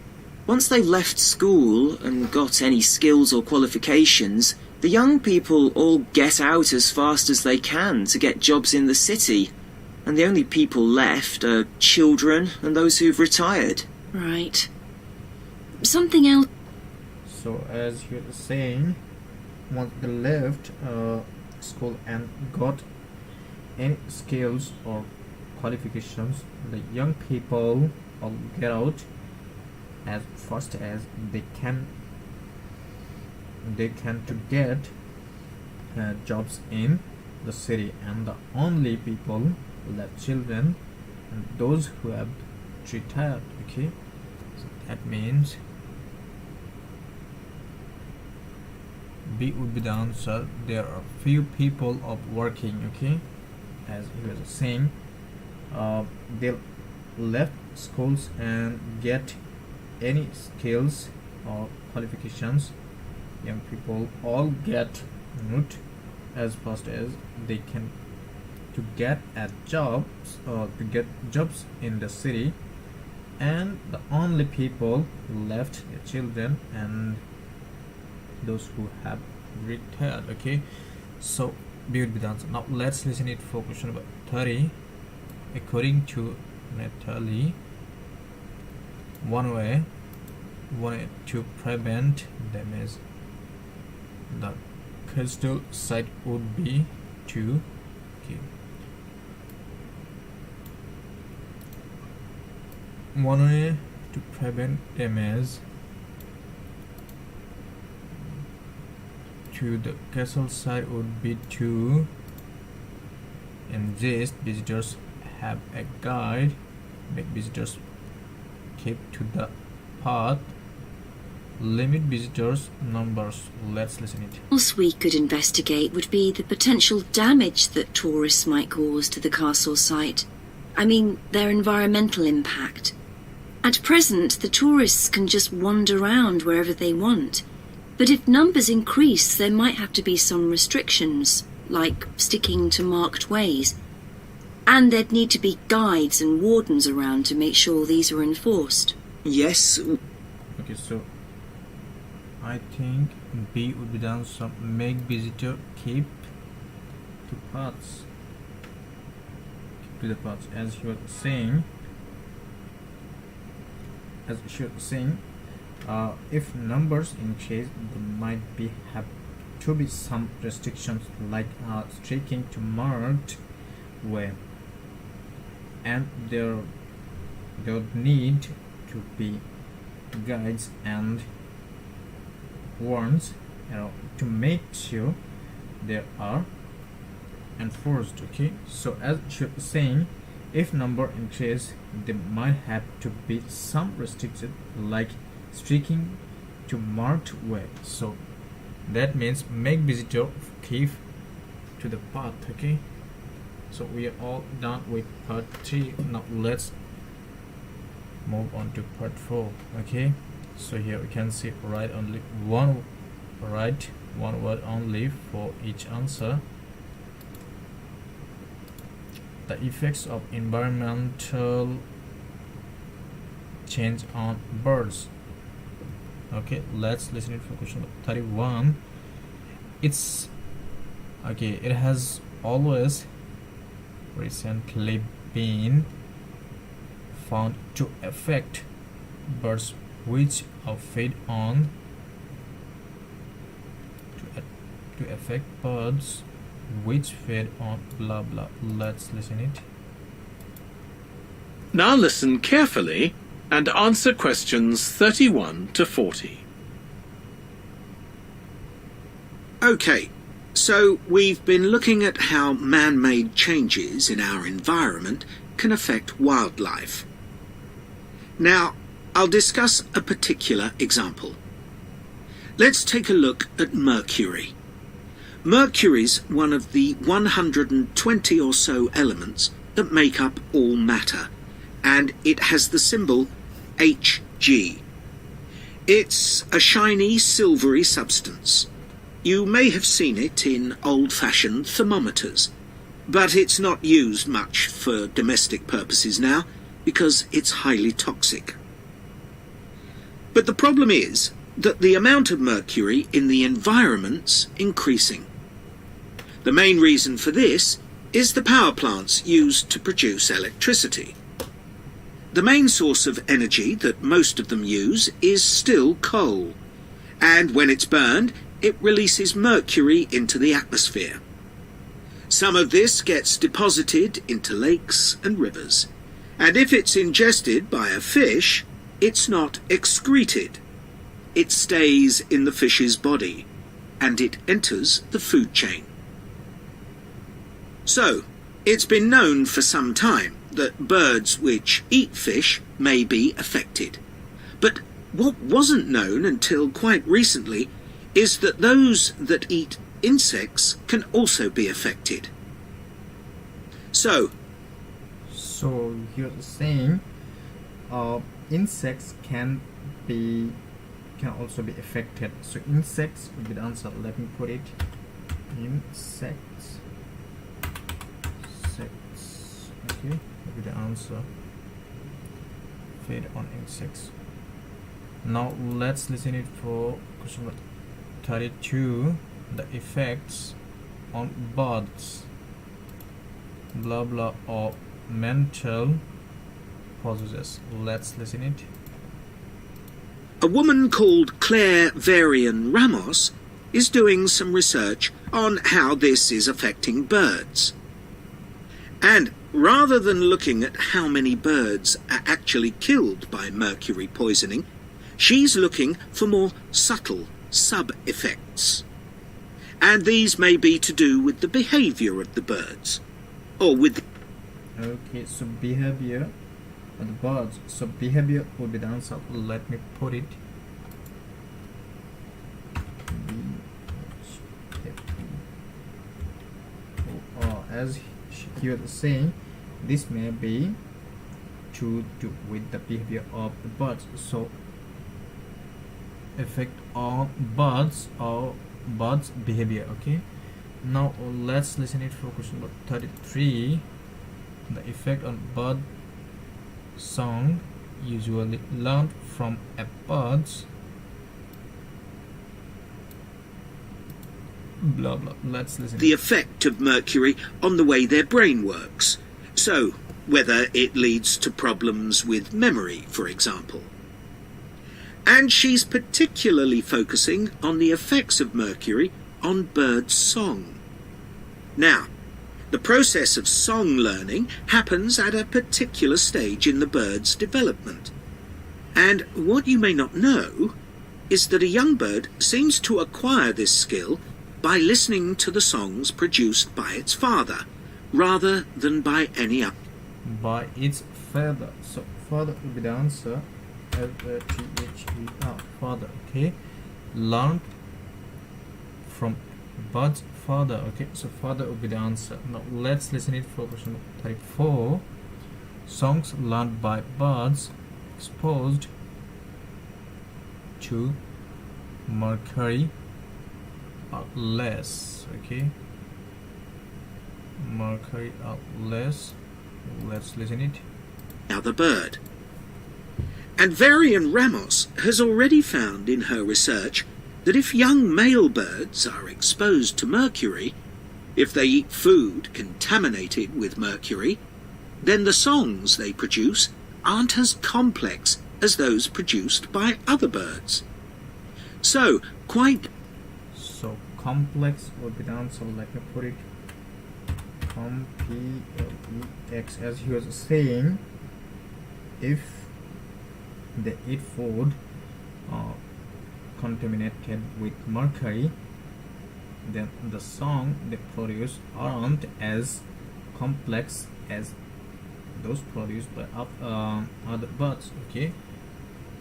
Once they've left school and got any skills or qualifications, the young people all get out as fast as they can to get jobs in the city, and the only people left are children and those who've retired. Right. Something else. So as you're saying, once they left school and got any skills or qualifications, the young people will get out as fast as they can to get jobs in the city, and the only people left children and those who have retired. Okay, so that means B would be the answer. There are few people of working. Okay, as he was saying, they'll left schools and get any skills or qualifications. Young people all get out as fast as they can to get at jobs or to get jobs in the city, and the only people left their children and those who have retired. Okay, so B would be the answer. Now let's listen it for question number 30. According to Natalie, one way to prevent damage the coastal site would be to one way to prevent damage to the castle site would be to insist visitors have a guide, make visitors keep to the path, limit visitors numbers. Let's listen it. What else we could investigate would be the potential damage that tourists might cause to the castle site. I mean, their environmental impact. At present, the tourists can just wander around wherever they want. But if numbers increase, there might have to be some restrictions, like sticking to marked ways. And there'd need to be guides and wardens around to make sure these are enforced. Yes, Okay, so I think B would be done. So make visitor keep to paths, keep to the paths, as you were saying. If numbers increase, there might have to be some restrictions, like sticking to marked way, and there need to be guides and warrants, to make sure they are enforced. Okay, so as you're saying, if number increase, there might have to be some restriction, like sticking to marked way. So that means make visitor keep to the path. Okay, so we are all done with part 3. Now let's move on to part 4. Okay, so here we can see write only one word only for each answer. The effects of environmental change on birds. Okay, let's listen it for question 31. It has always recently been found to affect birds which are fed on to affect birds which fed on blah blah. Let's listen it. Now listen carefully and answer questions 31 to 40. Okay, so we've been looking at how man-made changes in our environment can affect wildlife. Now, I'll discuss a particular example. Let's take a look at mercury. Mercury's one of the 120 or so elements that make up all matter, and it has the symbol Hg. It's a shiny, silvery substance. You may have seen it in old-fashioned thermometers, but it's not used much for domestic purposes now because it's highly toxic. But the problem is that the amount of mercury in the environment's increasing. The main reason for this is the power plants used to produce electricity. The main source of energy that most of them use is still coal, and when it's burned, it releases mercury into the atmosphere. Some of this gets deposited into lakes and rivers, and if it's ingested by a fish, it's not excreted. It stays in the fish's body, and it enters the food chain. So, it's been known for some time that birds which eat fish may be affected. But what wasn't known until quite recently is that those that eat insects can also be affected. So you're saying insects can also be affected. So insects would be the answer. Let me put it. Insects. Okay, would be the answer. Fade on insects. Now let's listen it for question number 32. The effects on birds, blah blah, or mental processes. Let's listen it. A woman called Claire Varian Ramos is doing some research on how this is affecting birds. And rather than looking at how many birds are actually killed by mercury poisoning, she's looking for more subtle sub-effects. And these may be to do with the behaviour of the birds, or with... Okay, so behavior of the birds. So behavior would be the answer. Let me put it. As he was saying, this may be to do with the behavior of the birds. So effect on birds or birds behavior. Okay, now let's listen it for question number 33. The effect on bird song usually learned from a bird's blah blah. Let's listen. The effect of mercury on the way their brain works. So, whether it leads to problems with memory, for example. And she's particularly focusing on the effects of mercury on bird song. Now, the process of song learning happens at a particular stage in the bird's development. And what you may not know is that a young bird seems to acquire this skill by listening to the songs produced by its father, rather than by any other. By its father. So father will be the answer. F-A-T-H-E-R, father. Okay, learned from bird's father. Okay, so father will be the answer. Now let's listen it for question 34. Songs learned by birds exposed to mercury are less. Okay, mercury are less. Let's listen it. Now the bird. And Varian Ramos has already found in her research that if young male birds are exposed to mercury, if they eat food contaminated with mercury, then the songs they produce aren't as complex as those produced by other birds. So, So complex would be the answer. Let me put it. Complex, as he was saying, if they eat food contaminated with mercury, then the song they produce aren't as complex as those produced by other birds. Okay,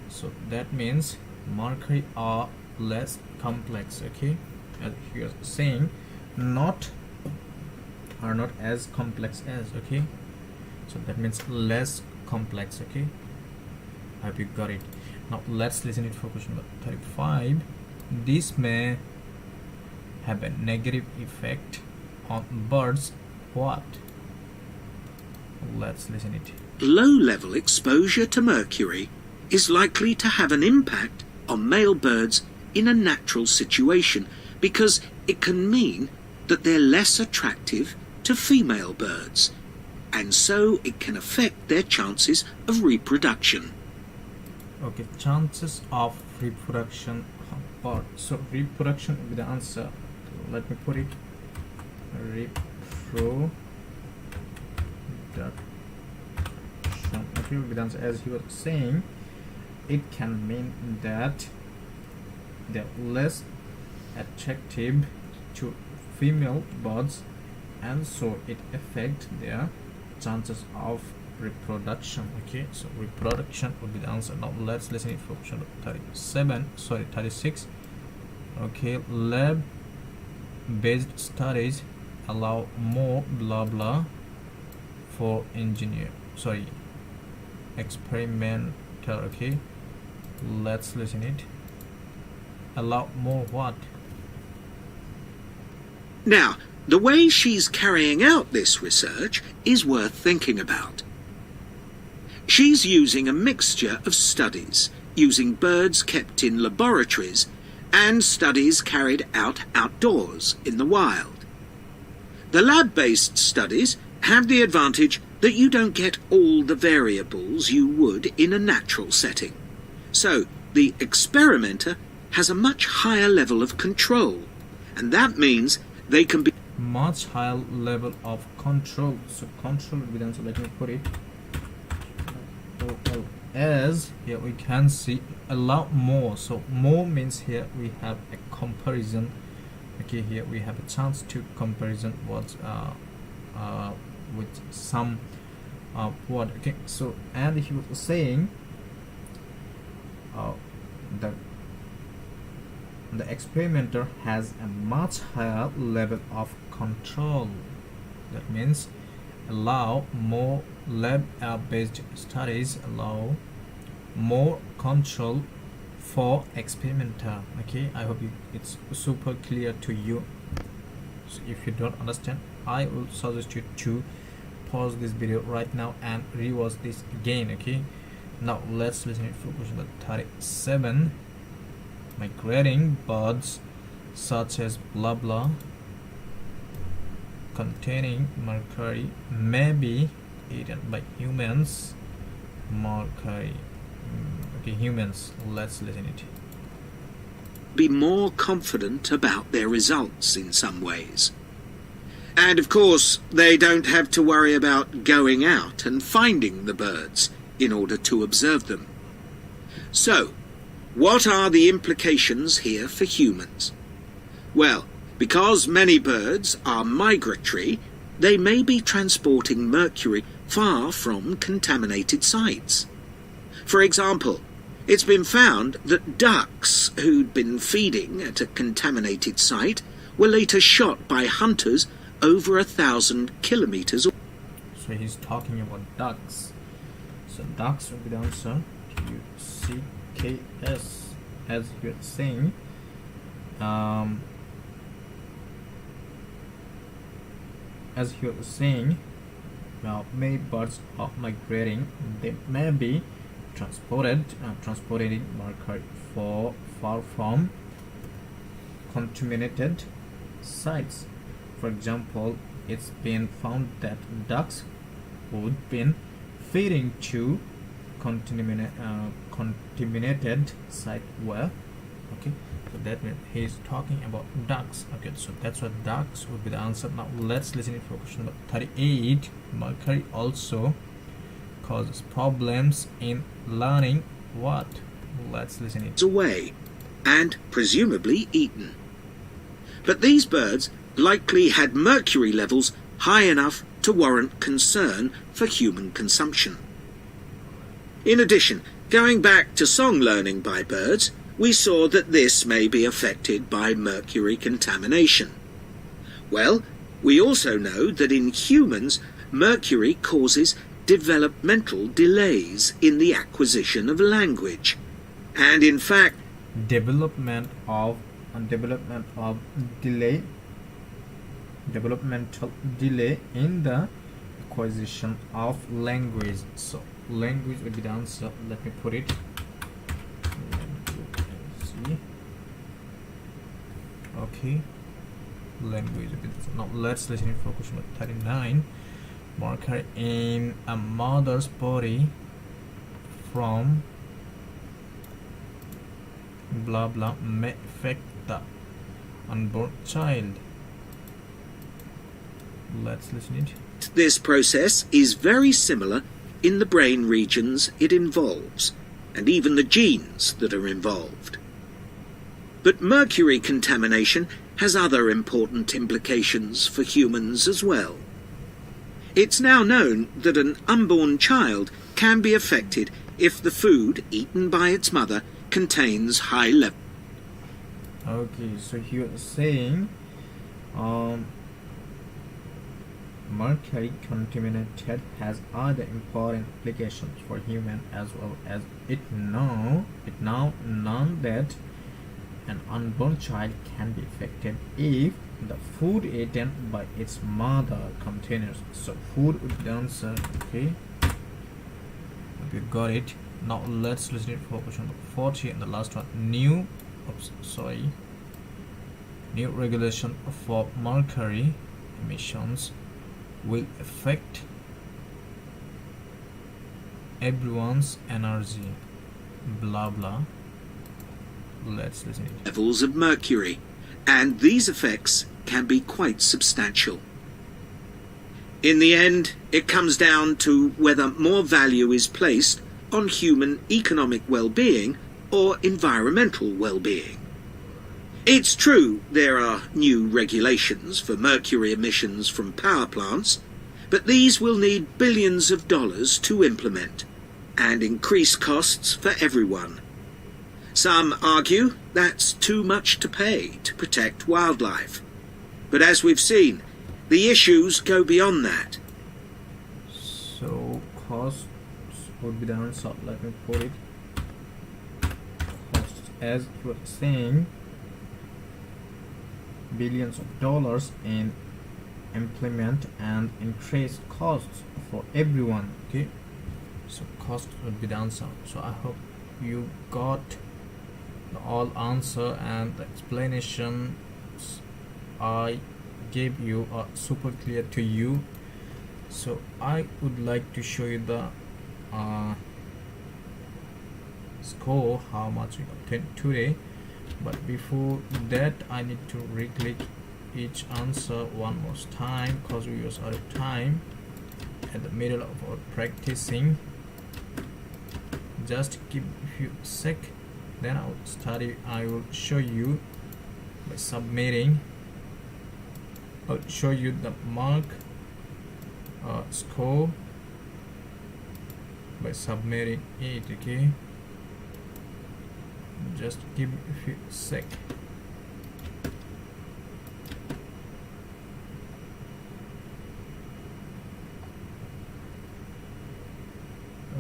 so that means mercury are less complex. Okay, as he was saying, are not as complex as. Okay, so that means less complex. Okay, I hope you got it. Now let's listen it for question number 35. This may have a negative effect on birds. What? Let's listen it. low-level exposure to mercury is likely to have an impact on male birds in a natural situation because it can mean that they're less attractive to female birds, and so it can affect their chances of reproduction. Okay, chances of reproduction of birds. So reproduction will be the answer. Let me put it. Reproduction. Okay, will be the answer. As he was saying, it can mean that they're less attractive to female birds, and so it affects their chances of reproduction. Okay, so reproduction would be the answer. Now let's listen it for option 36. Okay, lab based studies experimenter. Okay, let's listen it. Allow more what? Now, the way she's carrying out this research is worth thinking about. She's using a mixture of studies, using birds kept in laboratories and studies carried out outdoors in the wild. The lab-based studies have the advantage that you don't get all the variables you would in a natural setting. So, the experimenter has a much higher level of control, and that means they can be much higher level of control. So control will be the answer. Let me put it. As here we can see a lot more. So more means here we have a comparison. Okay, here we have a chance to comparison what with some word. Okay, so and he was saying that the experimenter has a much higher level of control. That means allow more lab-based studies, allow more control for experimenter. Okay, I hope it's super clear to you. So if you don't understand, I will suggest you to pause this video right now and rewatch this again. Okay, now let's listen to question number 37. Migrating birds such as blah blah containing mercury may be eaten by humans. Mercury. Okay, humans. Let's listen it. be more confident about their results in some ways. And of course, they don't have to worry about going out and finding the birds in order to observe them. So, what are the implications here for humans? Well, because many birds are migratory, they may be transporting mercury far from contaminated sites. For example, it's been found that ducks who'd been feeding at a contaminated site were later shot by hunters over 1,000 kilometers away. So he's talking about ducks. So ducks will be the answer. UCKS, as you're saying. As you're saying, now many birds are migrating. They may be transporting mercury far from contaminated sites. For example, it's been found that ducks who'd been feeding to contaminated site were okay. So that means he's talking about ducks. Okay, so that's what ducks would be the answer. Now let's listen for question number 38. Mercury also causes problems in learning what? Let's listen it. Away and presumably eaten. But these birds likely had mercury levels high enough to warrant concern for human consumption. In addition, going back to song learning by birds, we saw that this may be affected by mercury contamination. Well, we also know that in humans, mercury causes developmental delays in the acquisition of language. And in fact, developmental delay in the acquisition of language. So language will be the answer. Let me put it. Okay, language. Now let's listen for question number 39. Mercury in a mother's body from blah blah may affect the unborn child. Let's listen it. This process is very similar in the brain regions it involves, and even the genes that are involved. But mercury contamination has other important implications for humans as well. It's now known that an unborn child can be affected if the food eaten by its mother contains high level. Okay, so you're saying mercury contaminated has other important implications for humans as well as it now known that an unborn child can be affected if the food eaten by its mother contains. So food would be the answer. Okay, we got it. Now let's listen for question number 40 and the last one. New regulation for mercury emissions will affect everyone's energy. Blah blah. Let's listen. Levels of mercury, and these effects can be quite substantial. In the end, it comes down to whether more value is placed on human economic well-being or environmental well-being. It's true there are new regulations for mercury emissions from power plants, but these will need billions of dollars to implement and increase costs for everyone. Some argue that's too much to pay to protect wildlife. But as we've seen, the issues go beyond that. So costs would be the answer. Let me put it. Costs, as you were saying, billions of dollars in implement and increased costs for everyone. Okay, so cost would be the answer. So I hope you got the all answer and the explanations I gave you are super clear to you. So I would like to show you the score, how much we obtained today, but before that I need to re-click each answer one more time because we was out of time at the middle of our practicing. Just give a few sec, then I will show you by submitting. I'll show you the mark score by submitting it. Okay, just give a few sec.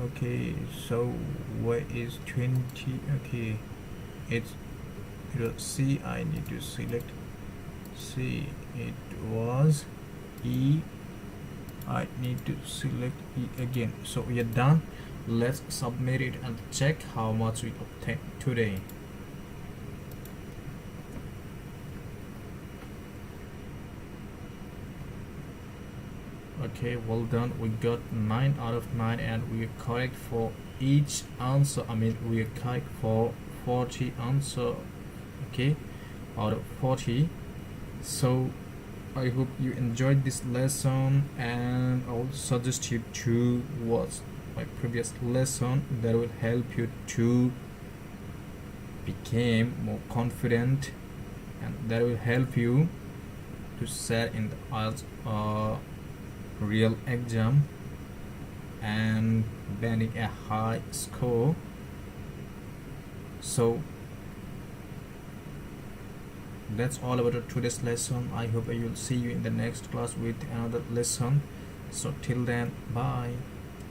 Okay, so where is 20? Okay, it's C. I need to select C. It was E. I need to select E again. So we are done. Let's submit it and check how much we obtained today. Okay, well done. We got 9 out of 9 and we are correct for each answer. I mean, we are correct for 40 answer. Okay, out of 40. So I hope you enjoyed this lesson, and I will suggest you to watch my previous lesson. That will help you to become more confident, and that will help you to set in the IELTS real exam and getting a high score. So that's all about today's lesson. I hope I will see you in the next class with another lesson. So till then, bye.